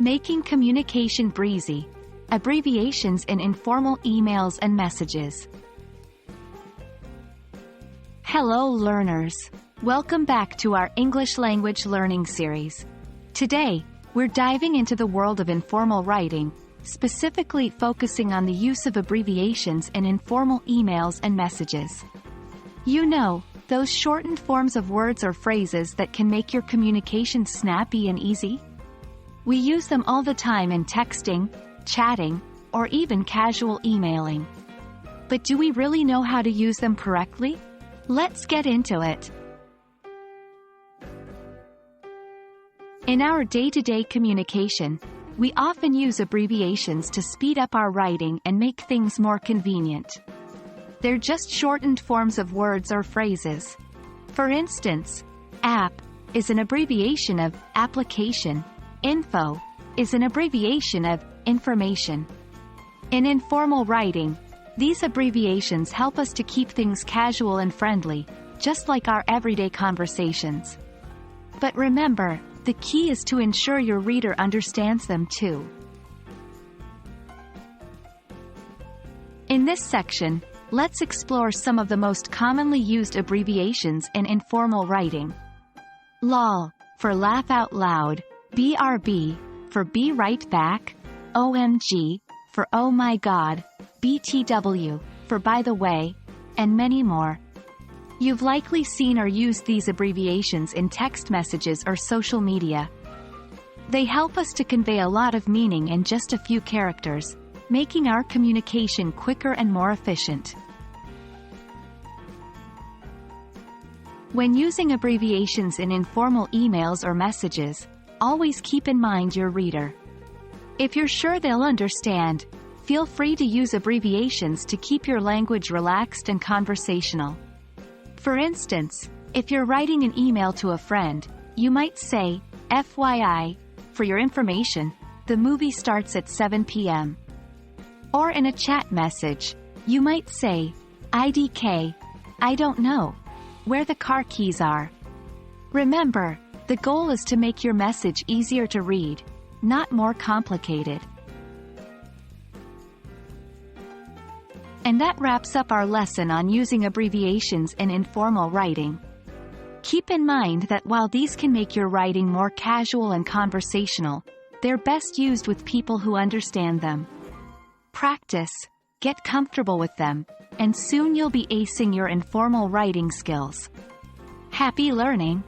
Making communication breezy. Abbreviations in informal emails and messages. Hello learners. Welcome back to our English language learning series. Today, we're diving into the world of informal writing, specifically focusing on the use of abbreviations in informal emails and messages. You know, those shortened forms of words or phrases that can make your communication snappy and easy? We use them all the time in texting, chatting, or even casual emailing. But do we really know how to use them correctly? Let's get into it. In our day-to-day communication, we often use abbreviations to speed up our writing and make things more convenient. They're just shortened forms of words or phrases. For instance, app is an abbreviation of application. Info is an abbreviation of information. In informal writing, these abbreviations help us to keep things casual and friendly, just like our everyday conversations. But remember, the key is to ensure your reader understands them too. In this section, let's explore some of the most commonly used abbreviations in informal writing. LOL, for laugh out loud, BRB, for be right back, OMG, for oh my god, BTW, for by the way, and many more. You've likely seen or used these abbreviations in text messages or social media. They help us to convey a lot of meaning in just a few characters, making our communication quicker and more efficient. When using abbreviations in informal emails or messages, always keep in mind your reader. If you're sure they'll understand, feel free to use abbreviations to keep your language relaxed and conversational. For instance, if you're writing an email to a friend, you might say, FYI, for your information, the movie starts at 7 p.m. Or in a chat message, you might say, IDK, I don't know, where the car keys are. Remember, the goal is to make your message easier to read, not more complicated. And that wraps up our lesson on using abbreviations in informal writing. Keep in mind that while these can make your writing more casual and conversational, they're best used with people who understand them. Practice, get comfortable with them, and soon you'll be acing your informal writing skills. Happy learning!